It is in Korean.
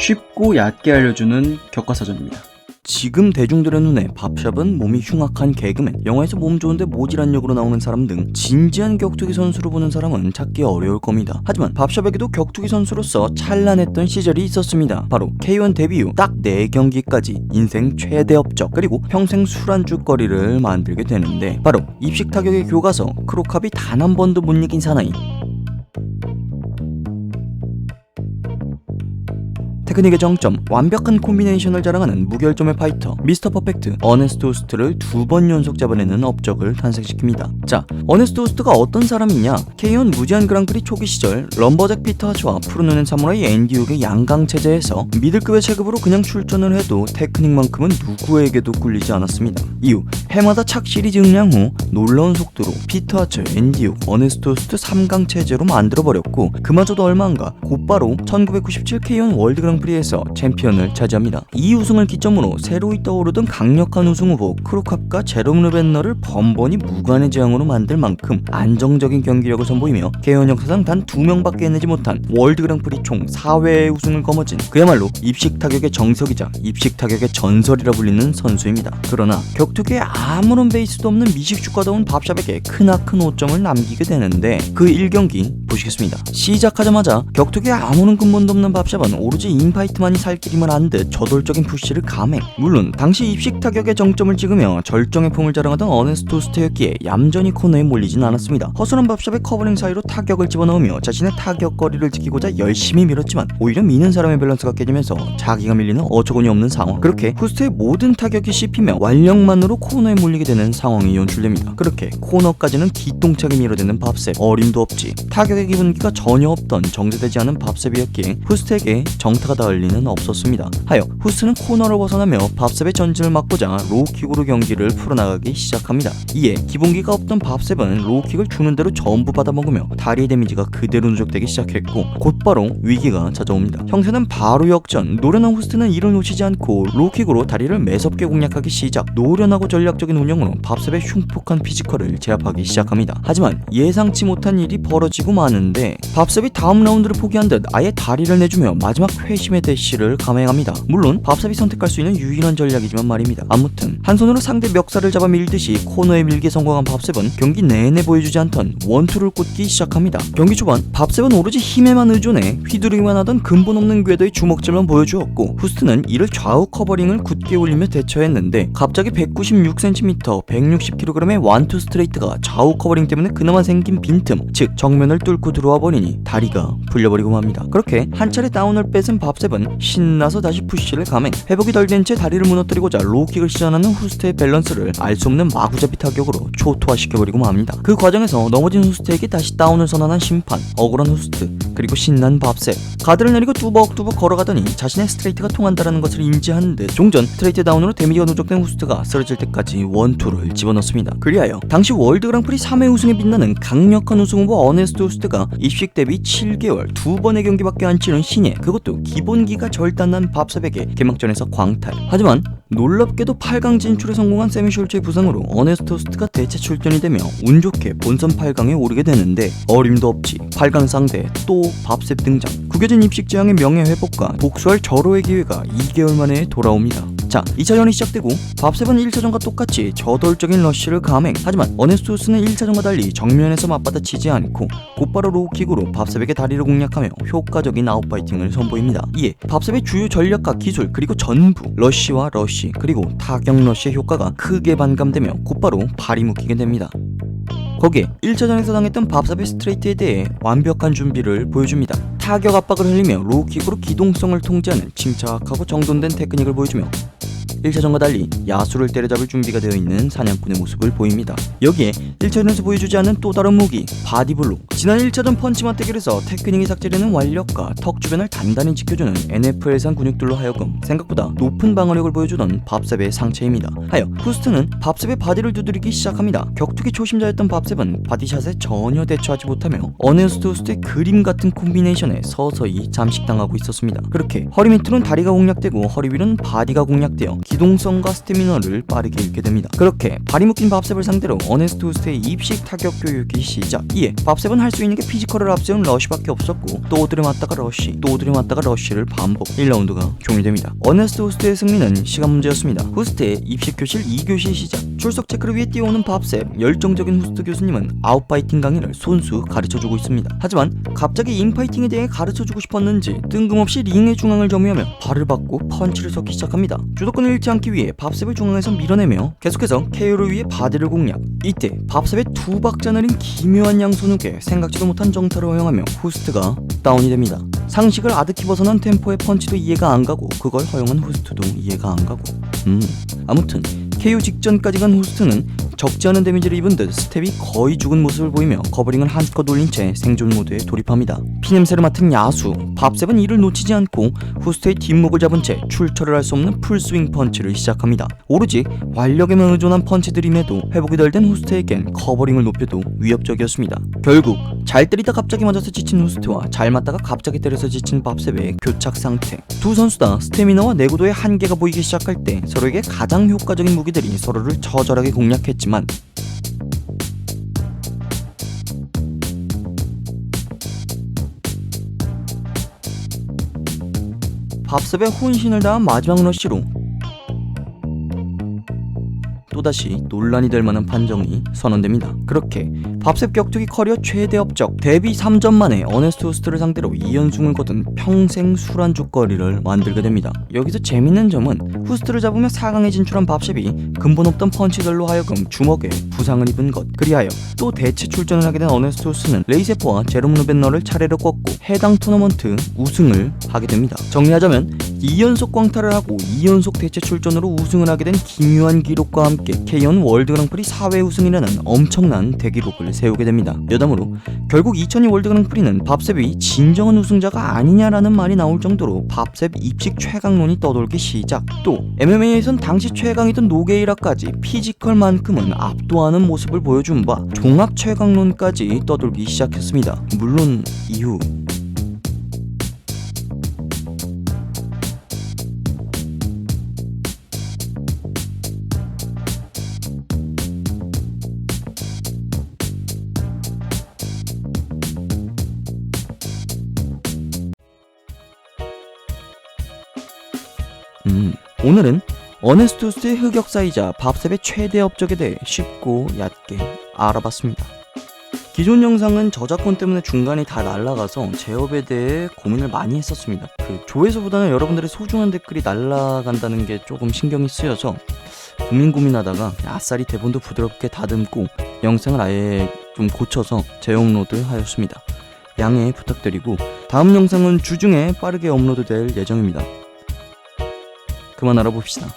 쉽고 얕게 알려주는 교과서전입니다. 지금 대중들의 눈에 밥샵은 몸이 흉악한 개그맨, 영화에서 몸 좋은데 모질한 역으로 나오는 사람 등 진지한 격투기 선수로 보는 사람은 찾기 어려울 겁니다. 하지만 밥샵에게도 격투기 선수로서 찬란했던 시절이 있었습니다. 바로 K1 데뷔 후 딱 4경기까지 인생 최대 업적, 그리고 평생 술안주거리를 만들게 되는데, 바로 입식 타격의 교과서 크로캅이 단 한 번도 못 이긴 사나이. 테크닉의 정점, 완벽한 콤비네이션을 자랑하는 무결점의 파이터 미스터 퍼펙트 어네스트 호스트를 2번 연속 잡아내는 업적을 탄생시킵니다. 자, 어네스트 호스트가 어떤 사람이냐? K1 무제한 그랑프리 초기 시절 럼버잭 피터 하츠와 푸르노넨 사무라이 앤디 훅의 양강 체제에서 미들급의 체급으로 그냥 출전을 해도 테크닉만큼은 누구에게도 꿀리지 않았습니다. 이후 해마다 착실히 증량 후 놀라운 속도로 피터 하츠, 앤디 훅, 어네스트 호스트 3강 체제로 만들어버렸고, 그마저도 얼마 안가 곧바로 1997 K1 월드 그랑프리에서 챔피언을 차지합니다. 이 우승을 기점으로 새로이 떠오르던 강력한 우승 후보 크로캅과 제롬 르벤너를 번번이 무관의 재앙으로 만들 만큼 안정적인 경기력을 선보이며 K1 역사상 단 2명밖에 해내지 못한 월드 그랑프리 총 4회의 우승을 거머쥔 그야말로 입식 타격의 정석이자 입식 타격의 전설이라 불리는 선수입니다. 그러나 격투기에 아무런 베이스도 없는 미식축가다운 밥샵에게 크나큰 오점을 남기게 되는데, 그 1경기 보시겠습니다. 시작하자마자 격투기에 아무런 근본도 없는 밥샵은 오로지 인파이트만이 살 길이면 안 듯 저돌적인 푸시를 감행. 물론 당시 입식 타격의 정점을 찍으며 절정의 폼을 자랑하던 어네스트 호스트였기에 얌전히 코너에 몰리진 않았습니다. 허술한 밥샵의 커버링 사이로 타격을 집어넣으며 자신의 타격거리를 지키고자 열심히 밀었지만 오히려 미는 사람의 밸런스가 깨지면서 자기가 밀리는 어처구니 없는 상황. 그렇게 호스트의 모든 타격이 씹히며 완력만으로 코너에 몰리게 되는 상황이 연출됩니다. 그렇게 코너까지는 기똥차게 밀어대는 밥셉, 어림도 없지. 타격의 기분기가 전혀 없던 정제되지 않은 밥셉이었기에 호스트에게 정타가 닿을 리는 없었습니다. 하여 후스는 코너를 벗어나며 밥셉의 전진을 막고자 로우킥으로 경기를 풀어나가기 시작합니다. 이에 기본기가 없던 밥셉은 로우킥을 주는 대로 전부 받아먹으며 다리의 데미지가 그대로 누적되기 시작했고, 곧바로 위기가 찾아옵니다. 형세는 바로 역전. 노련한 후스는 이를 놓치지 않고 로우킥으로 다리를 매섭게 공략하기 시작. 노련하고 전략적인 운영으로 밥셉의 흉폭한 피지컬을 제압하기 시작합니다. 하지만 예상치 못한 일이 벌어지고 마는데, 밥셉이 다음 라운드를 포기한 듯 아예 다리를 내주며 마지막 회심의 대시를 감행합니다. 물론 밥셉이 선택할 수 있는 유일한 전략이지만 말입니다. 아무튼 한 손으로 상대 멱살을 잡아 밀듯이 코너에 밀기에 성공한 밥셉은 경기 내내 보여주지 않던 원투를 꽂기 시작합니다. 경기 초반 밥셉은 오로지 힘에만 의존해 휘두르기만 하던 근본 없는 궤도의 주먹질만 보여주었고, 후스트는 이를 좌우 커버링을 굳게 올리며 대처했는데, 갑자기 196cm, 160kg의 완투 스트레이트가 좌우 커버링 때문에 그나마 생긴 빈틈, 즉 정면을 뚫고 들어와 버리니 다리가 풀려버리고 맙니다. 그렇게 한 차례 다운을 뺏은 밥셉은 신나서 다시 푸시를 감행. 회복이 덜 된 채 다리를 무너뜨리고자 로우킥을 시전하는 후스트의 밸런스를 알 수 없는 마구잡이 타격으로 초토화시켜버리고 맙니다. 그 과정에서 넘어진 후스트에게 다시 다운을 선언한 심판, 억울한 후스트, 그리고 신난 밥셉. 가드를 내리고 뚜벅뚜벅 걸어가더니 자신의 스트레이트가 통한다는 것을 인지한 듯 종전 스트레이트 다운으로 데미지가 누적된 후스트가 쓰러질 때까지 원투를 집어넣습니다. 그리하여 당시 월드 그랑프리 3회 우승에 빛나는 강력한 우승 후보 어네스트 호스트가 입식 데뷔 7개월 2번의 경기밖에 안 치른 신예, 그것도 기본기가 절단난 밥셉에게 개막전에서 광탈. 하지만 놀랍게도 8강 진출에 성공한 세미 숄츠의 부상으로 어네스트 호스트가 대체 출전이 되며 운 좋게 본선 8강에 오르게 되는데, 어림도 없지 8강 상대 또 밥셉 등장. 구겨진 입식 재앙의 명예회복과 복수할 절호의 기회가 2개월 만에 돌아옵니다. 자, 2차전이 시작되고 밥셉은 1차전과 똑같이 저돌적인 러쉬를 감행. 하지만 어네스트 호스트는 1차전과 달리 정면에서 맞받아치지 않고 곧바로 로우킥으로 밥셉에게 다리를 공략하며 효과적인 아웃파이팅을 선보입니다. 이에 밥셉의 주요 전략과 기술, 그리고 전부 러쉬와 러쉬, 그리고 타격 러쉬의 효과가 크게 반감되며 곧바로 발이 묶이게 됩니다. 거기에 1차전에서 당했던 밥셉의 스트레이트에 대해 완벽한 준비를 보여줍니다. 타격 압박을 흘리며 로우킥으로 기동성을 통제하는 침착하고 정돈된 테크닉을 보여주며 1차전과 달리 야수를 때려잡을 준비가 되어 있는 사냥꾼의 모습을 보입니다. 여기에 1차전에서 보여주지 않은 또 다른 무기 바디블록. 지난 1차전 펀치 맞대결에서 테크닉이 삭제되는 완력과 턱 주변을 단단히 지켜주는 NFL산 근육들로 하여금 생각보다 높은 방어력을 보여주던 밥셉의 상체입니다. 하여 후스트는 밥셉의 바디를 두드리기 시작합니다. 격투기 초심자였던 밥셉은 바디샷에 전혀 대처하지 못하며 어네스트 호스트의 그림 같은 콤비네이션에 서서히 잠식당하고 있었습니다. 그렇게 허리 밑으로는 다리가 공략되고 허리 위로는 바디가 공략되어 기동성과 스태미너를 빠르게 잃게 됩니다. 그렇게 발이 묶인 밥셉을 상대로 어네스트 호스트의 입식 타격 교육이 시작. 이에 밥셉은 할 수 있는 게 피지컬을 앞세운 러쉬밖에 없었고 또 들이맞다가 러쉬, 또 들이맞다가 러쉬를 반복. 1라운드가 종료됩니다. 어네스트 호스트의 승리는 시간 문제였습니다. 호스트의 입식 교실 2교시 시작. 출석 체크를 위해 뛰어오는 밥셉. 열정적인 호스트 교수님은 아웃파이팅 강의를 손수 가르쳐주고 있습니다. 하지만 갑자기 인파이팅에 대해 가르쳐주고 싶었는지 뜬금없이 링의 중앙을 점유하며 발을 받고 펀치를 섞기 시작합니다. 주도권을 잃지 않기 위해 밥셉을 중앙에서 밀어내며 계속해서 KO를 위해 바디를 공략. 이때 밥셉의 두 박자 느린 기묘한 양손 후에 생각지도 못한 정타를 허용하며 호스트가 다운이 됩니다. 상식을 아득히 벗어난 템포의 펀치도 이해가 안 가고 그걸 허용한 호스트도 이해가 안 가고 아무튼 KO 직전까지 간 호스트는 적지 않은 데미지를 입은 듯 스텝이 거의 죽은 모습을 보이며 커버링을 한껏 올린 채 생존 모드에 돌입합니다. 피냄새를 맡은 야수 밥셉은 이를 놓치지 않고 호스트의 뒷목을 잡은 채 출처를 할 수 없는 풀스윙 펀치를 시작합니다. 오로지 완력에만 의존한 펀치들임에도 회복이 덜 된 호스트에겐 커버링을 높여도 위협적이었습니다. 결국 잘 때리다 갑자기 맞아서 지친 호스트와 잘 맞다가 갑자기 때려서 지친 밥셉의 교착 상태. 두 선수 다 스태미너와 내구도의 한계가 보이기 시작할 때 서로에게 가장 효과적인 무기들이 서로를 처절하게 공략했지만 밥셉의 혼신을 다한 마지막 러쉬로 또다시 논란이 될 만한 판정이 선언됩니다. 그렇게 밥셉 격투기 커리어 최대 업적 데뷔 3전 만에 어네스트 호스트를 상대로 2연승을 거둔 평생 술안주거리를 만들게 됩니다. 여기서 재밌는 점은 호스트를 잡으며 4강에 진출한 밥셉이 근본 없던 펀치들로 하여금 주먹에 부상을 입은 것. 그리하여 또 대체 출전을 하게 된 어네스트 호스트는 레이세포와 제롬 루벤너를 차례로 꺾고 해당 토너먼트 우승을 하게 됩니다. 정리하자면 2연속 광탈을 하고 2연속 대체 출전으로 우승을 하게 된 기묘한 기록과 함께 K1 월드 그랑프리 4회 우승이라는 엄청난 대기록을 세우게 됩니다. 여담으로 결국 2002 월드 그랑프리는 밥셉이 진정한 우승자가 아니냐라는 말이 나올 정도로 밥셉 입식 최강론이 떠돌기 시작. 또 MMA에선 당시 최강이던 노게이라까지 피지컬만큼은 압도하는 모습을 보여준 바 종합 최강론까지 떠돌기 시작했습니다. 물론 이후 오늘은 어네스트 호스트의 흑역사이자 밥셉의 최대 업적에 대해 쉽고 얕게 알아봤습니다. 기존 영상은 저작권 때문에 중간에 다 날라가서 제업에 대해 고민을 많이 했었습니다. 그 조회수보다는 여러분들의 소중한 댓글이 날라간다는 게 조금 신경이 쓰여서 고민하다가 아싸리 대본도 부드럽게 다듬고 영상을 아예 좀 고쳐서 재업로드 하였습니다. 양해 부탁드리고 다음 영상은 주중에 빠르게 업로드될 예정입니다. 그만 알아봅시다.